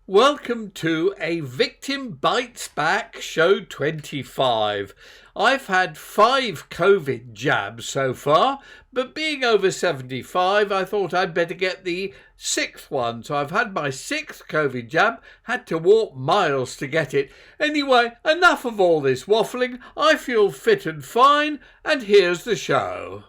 Welcome to A Victim Bites Back, show 25. I've had 5 COVID jabs so far, but being over 75, I thought I'd better get the 6th one. So I've had my 6th COVID jab, had to walk miles to get it. Anyway, enough of all this waffling. I feel fit and fine, and here's the show.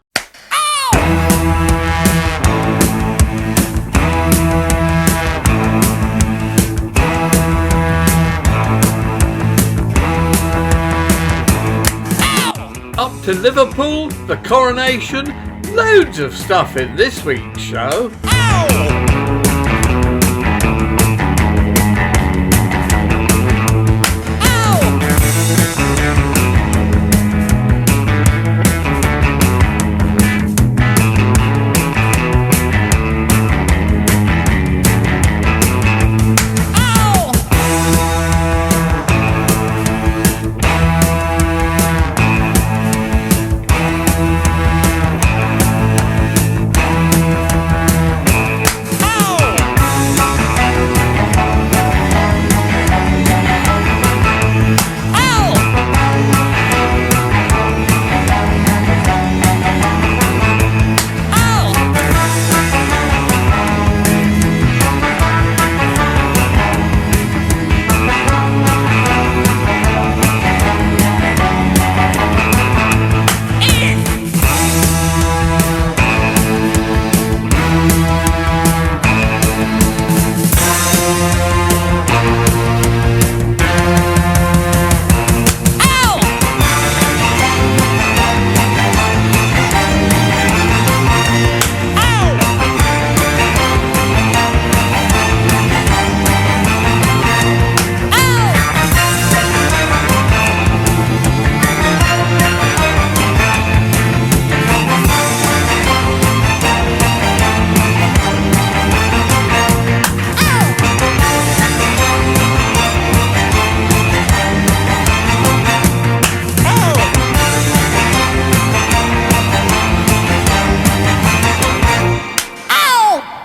Up to Liverpool, the Coronation, loads of stuff in this week's show.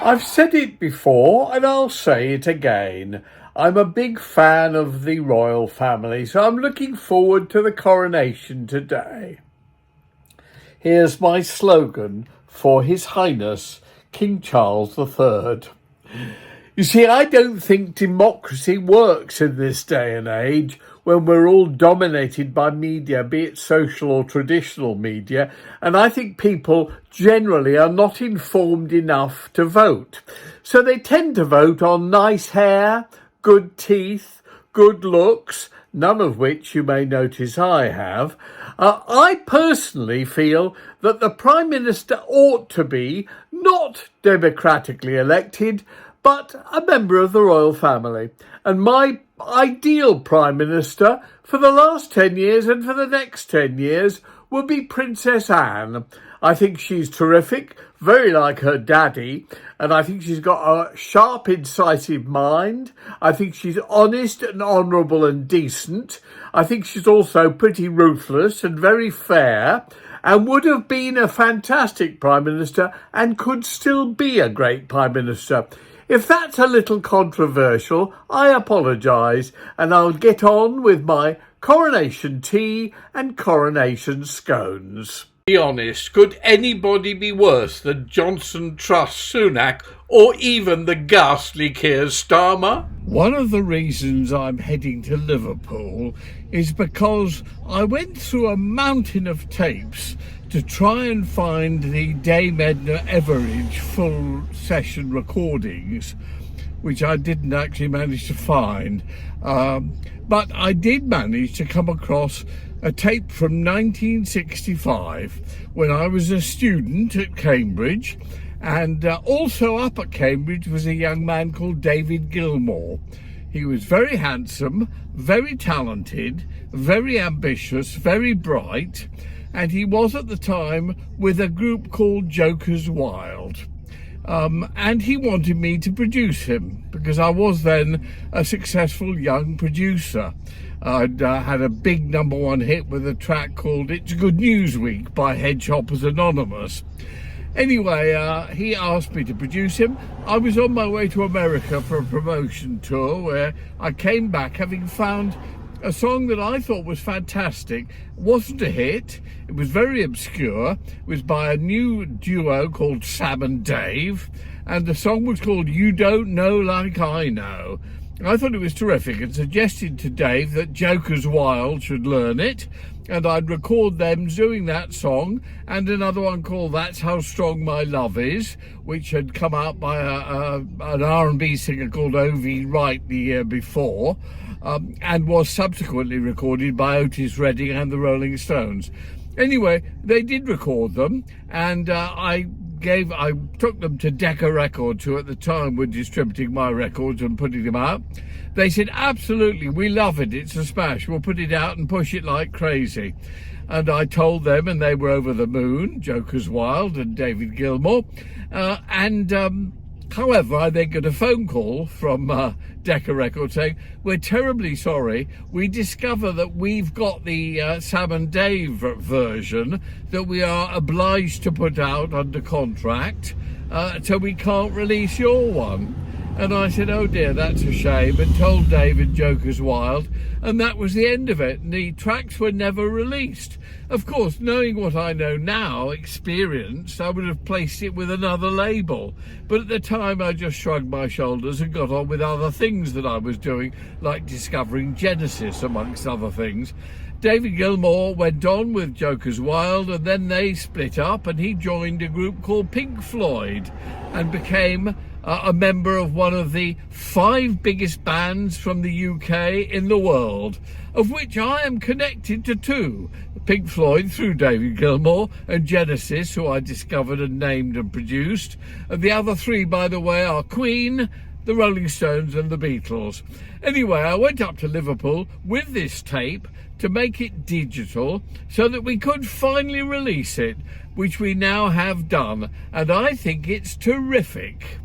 I've said it before and I'll say it again. I'm a big fan of the royal family, so I'm looking forward to the coronation today. Here's my slogan for His Highness King Charles III. You see, I don't think democracy works in this day and age when we're all dominated by media, be it social or traditional media, and I think people generally are not informed enough to vote. So they tend to vote on nice hair, good teeth, good looks, none of which you may notice I have. I personally feel that the Prime Minister ought to be not democratically elected, but a member of the royal family. And my ideal Prime Minister for the last 10 years and for the next 10 years will be Princess Anne. I think she's terrific, very like her daddy, and I think she's got a sharp, incisive mind. I think she's honest and honourable and decent. I think she's also pretty ruthless and very fair, and would have been a fantastic Prime Minister and could still be a great Prime Minister. If that's a little controversial, I apologise, and I'll get on with my coronation tea and coronation scones. Be honest, could anybody be worse than Johnson, Truss, Sunak, or even the ghastly Keir Starmer? One of the reasons I'm heading to Liverpool is because I went through a mountain of tapes to try and find the Dame Edna Everage full session recordings, which I didn't actually manage to find. But I did manage to come across a tape from 1965 when I was a student at Cambridge, and also up at Cambridge was a young man called David Gilmour. He was very handsome, very talented, very ambitious, very bright, and he was at the time with a group called Jokers Wild. And he wanted me to produce him because I was then a successful young producer. I'd had a big #1 hit with a track called It's Good News Week by Hedgehoppers Anonymous. Anyway, he asked me to produce him. I was on my way to America for a promotion tour where I came back having found a song that I thought was fantastic. It wasn't a hit. It was very obscure. It was by a new duo called Sam and Dave, and the song was called You Don't Know Like I Know. I thought it was terrific and suggested to Dave that Joker's Wild should learn it, and I'd record them doing that song and another one called That's How Strong My Love Is, which had come out by an R&B singer called O.V. Wright the year before, and was subsequently recorded by Otis Redding and the Rolling Stones. Anyway, they did record them, and I took them to Decca Records, who at the time were distributing my records and putting them out. They said, absolutely, we love it, it's a smash, we'll put it out and push it like crazy. And I told them, and they were over the moon, Joker's Wild and David Gilmour. However, I then got a phone call from Decca Records saying, we're terribly sorry, we discover that we've got the Sam and Dave version that we are obliged to put out under contract, so we can't release your one. And I said, oh dear, that's a shame, and told David Joker's Wild, and that was the end of it. And the tracks were never released. Of course, knowing what I know now, experienced, I would have placed it with another label. But at the time, I just shrugged my shoulders and got on with other things that I was doing, like discovering Genesis, amongst other things. David Gilmour went on with Joker's Wild, and then they split up, and he joined a group called Pink Floyd and became a member of one of the 5 biggest bands from the UK in the world, of which I am connected to 2. Pink Floyd through David Gilmour, and Genesis, who I discovered and named and produced. And the other 3, by the way, are Queen, the Rolling Stones and the Beatles. Anyway, I went up to Liverpool with this tape to make it digital so that we could finally release it, which we now have done, and I think it's terrific.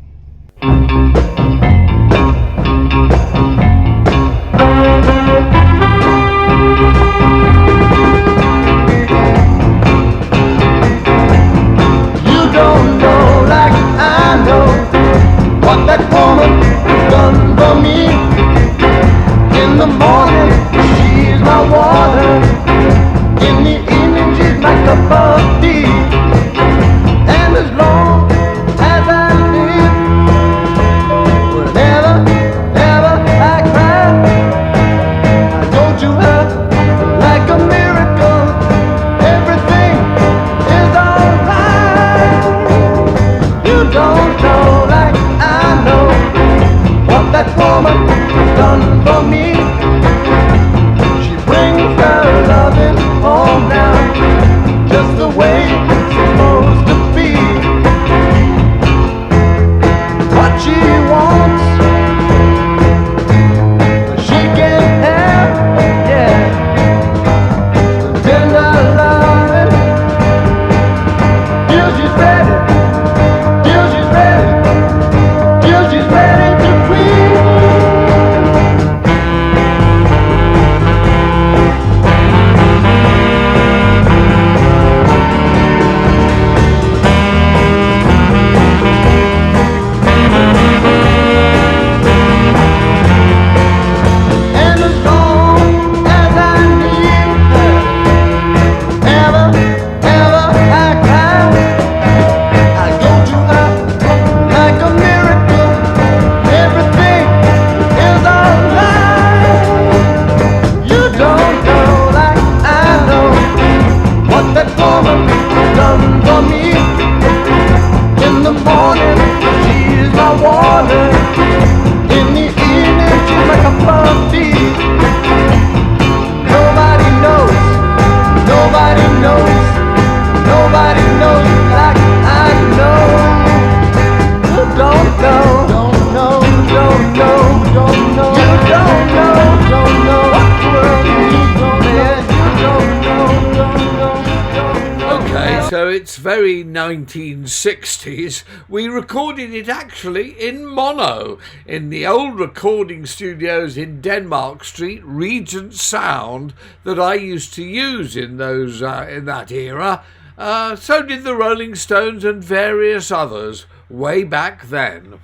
Don't know like I know what that woman has done for me. In the morning, she's my water. In the evening, she's my cup of tea. And as long as I live, whenever, ever I cry, I go to her like a miracle. Everything is alright. You don't know like I know what that woman has done for me. She brings her loving home now, just the way it's supposed to be. What she wants, she can have, yeah. The tender loving, till she's ready, till she's ready, till she's ready to queen. And as long as I need her, ever, ever I cry, I go to her like a miracle. Everything is alright. You don't know like I know what that woman has done for me. In the morning, she's my water. In the evening, she's my cup of tea. Nobody knows, nobody knows, nobody knows like I know. You don't know, don't know, don't know, don't know. You don't know what the world needs. You don't know. Okay, so it's very 1960s. We recorded it actually in mono in the old recording studios in Denmark Street, Regent Sound, that I used to use in those in that era. So did the Rolling Stones and various others way back then.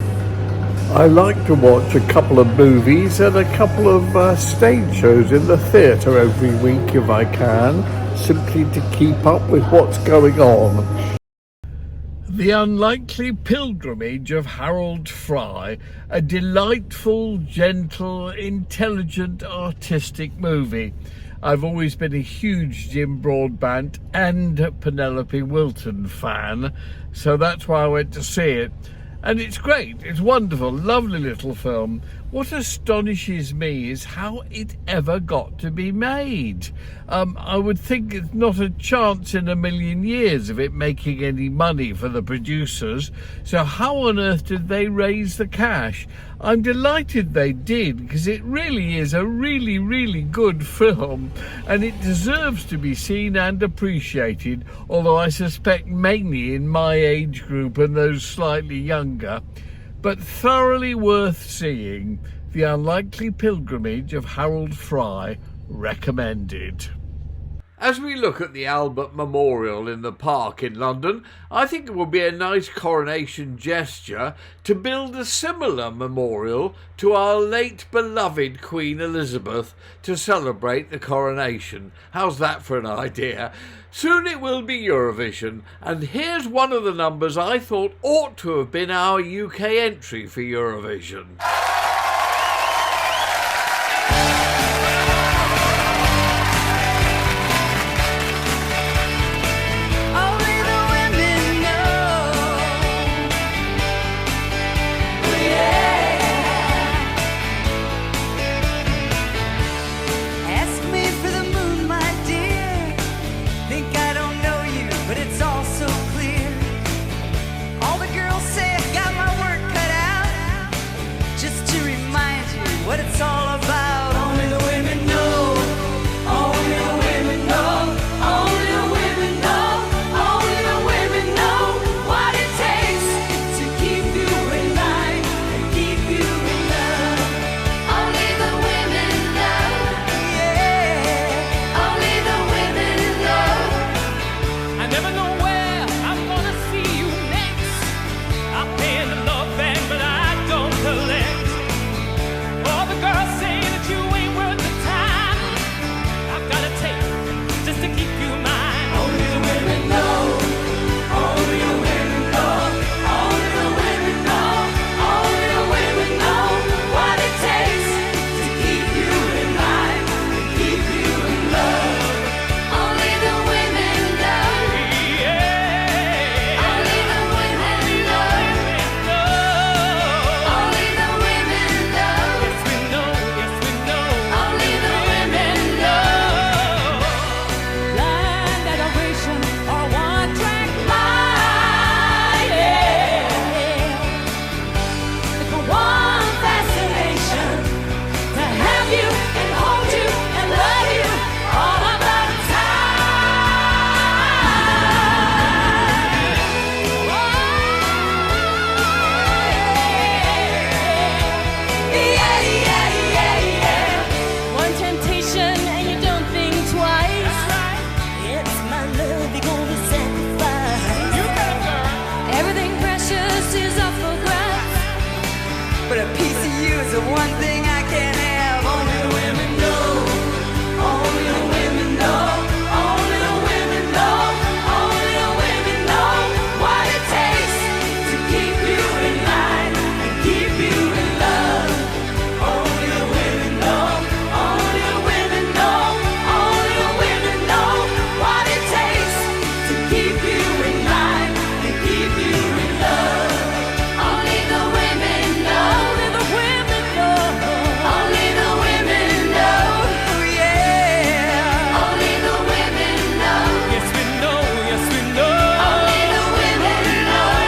I like to watch a couple of movies and a couple of stage shows in the theatre every week if I can, simply to keep up with what's going on. The Unlikely Pilgrimage of Harold Fry, a delightful, gentle, intelligent, artistic movie. I've always been a huge Jim Broadbent and Penelope Wilton fan, so that's why I went to see it. And it's great, it's wonderful, lovely little film. What astonishes me is how it ever got to be made. I would think it's not a chance in a million years of it making any money for the producers. So how on earth did they raise the cash? I'm delighted they did, because it really is a really, really good film, and it deserves to be seen and appreciated, although I suspect mainly in my age group and those slightly younger. But thoroughly worth seeing. The Unlikely Pilgrimage of Harold Fry, recommended. As we look at the Albert Memorial in the Park in London, I think it would be a nice coronation gesture to build a similar memorial to our late beloved Queen Elizabeth to celebrate the coronation. How's that for an idea? Soon it will be Eurovision, and here's one of the numbers I thought ought to have been our UK entry for Eurovision. What it's all about. Only the women know. Only the women know. Only the women know. Only the women know what it takes to keep you in line and keep you in love. Only the women know. Yeah. Only the women know. I never know where I'm gonna see you next. I pay the love bank, but I don't collect. Girls say that you ain't worth the time I've got to take just to keep you mine. Only the women know. Only the women know. Only the women know. Only the women know what it takes to keep you in line and keep you in love. Only the women know. Yeah. Only the women know. Only the women know. Yes, we know. Only the women know. Blind adoration or one track mind. Yeah. For one fascination to have you and hold you and love you all of the One temptation and you don't think twice. It's my love you're gonna sacrifice. You better, girl. Everything precious is up for grabs, but a piece of you is the one thing I can't have. Only the women know. Only the women know. Only the women know. Only the women know what it takes to keep you in line and keep you in love. Only the women know. Only the women know. Only the women know what it takes to keep you in line and keep you in love. Only the women know. Only the women know. Only the women know. Yeah. Only the women know. Yes, we know. Yes, we know. Only the women know.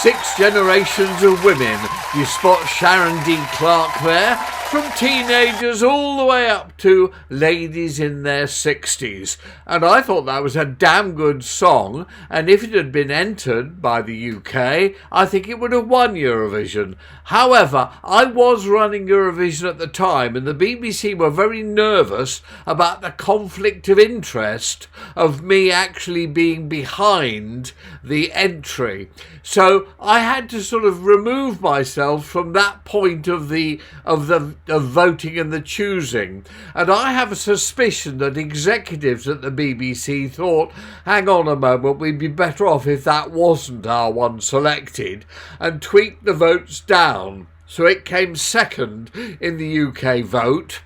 Six generations of women. You spot Sharon D. Clark there. from teenagers all the way up to ladies in their 60s. And I thought that was a damn good song, and if it had been entered by the UK, I think it would have won Eurovision. However, I was running Eurovision at the time, and the BBC were very nervous about the conflict of interest of me actually being behind the entry. So I had to sort of remove myself from that point of voting and the choosing. And I have a suspicion that executives at the BBC thought, hang on a moment, we'd be better off if that wasn't our one selected, and tweaked the votes down. So it came second in the UK vote,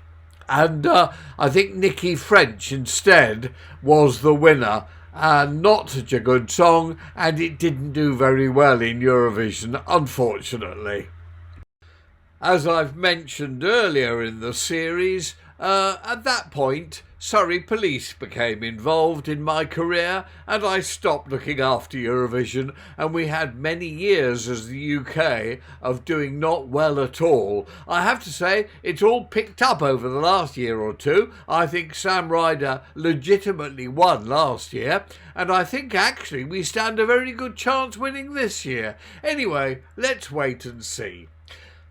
and I think Nikki French instead was the winner. Not such a good song, and it didn't do very well in Eurovision, unfortunately. As I've mentioned earlier in the series, at that point, Surrey Police became involved in my career, and I stopped looking after Eurovision, and we had many years as the UK of doing not well at all. I have to say, it's all picked up over the last year or two. I think Sam Ryder legitimately won last year, and I think actually we stand a very good chance winning this year. Anyway, let's wait and see.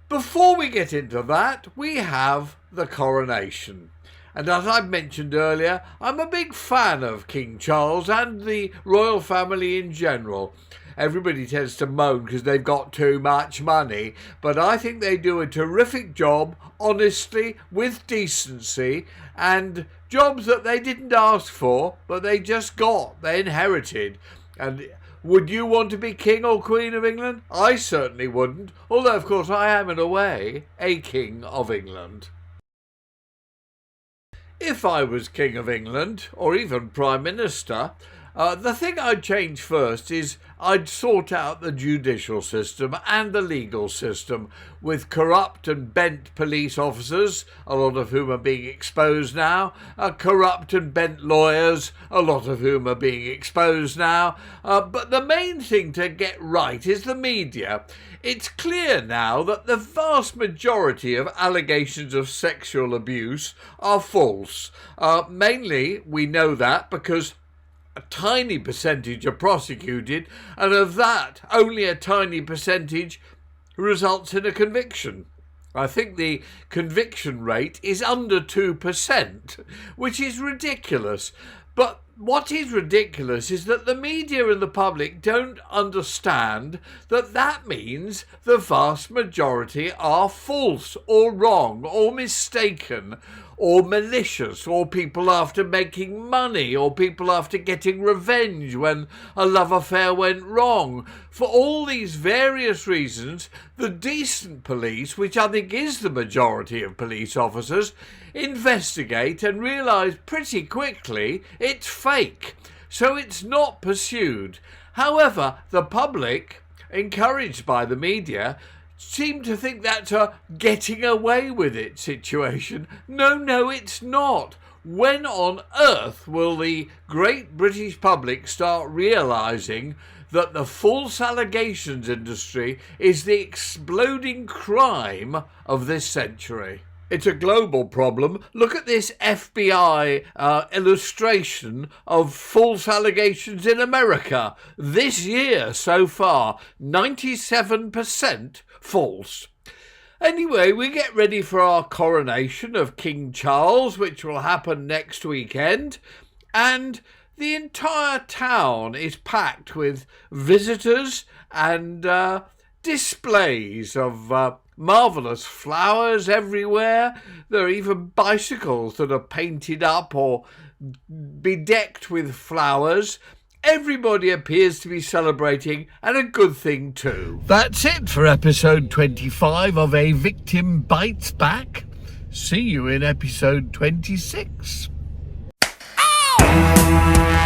Before we get into that, we have the Coronation. And as I mentioned earlier, I'm a big fan of King Charles and the royal family in general. Everybody tends to moan because they've got too much money, but I think they do a terrific job, honestly, with decency, and jobs that they didn't ask for, but they just got, they inherited. And would you want to be King or Queen of England? I certainly wouldn't, although of course I am in a way a King of England. If I was King of England, or even Prime Minister, the thing I'd change first is I'd sort out the judicial system and the legal system with corrupt and bent police officers, a lot of whom are being exposed now, corrupt and bent lawyers, a lot of whom are being exposed now. But the main thing to get right is the media. It's clear now that the vast majority of allegations of sexual abuse are false. Mainly, we know that because a tiny percentage are prosecuted, and of that, only a tiny percentage results in a conviction. I think the conviction rate is under 2%, which is ridiculous. But what is ridiculous is that the media and the public don't understand that that means the vast majority are false or wrong or mistaken or malicious, or people after making money, or people after getting revenge when a love affair went wrong. For all these various reasons, the decent police, which I think is the majority of police officers, investigate and realise pretty quickly it's fake, so it's not pursued. However, the public, encouraged by the media, seem to think that's a getting away with it situation. No, it's not. When on earth will the great British public start realising that the false allegations industry is the exploding crime of this century? It's a global problem. Look at this FBI illustration of false allegations in America. This year so far, 97% false. Anyway, we get ready for our coronation of King Charles, which will happen next weekend, and the entire town is packed with visitors and displays of marvellous flowers everywhere. There are even bicycles that are painted up or bedecked with flowers. Everybody appears to be celebrating, and a good thing too. That's it for episode 25 of A Victim Bites Back. See you in episode 26. Ow!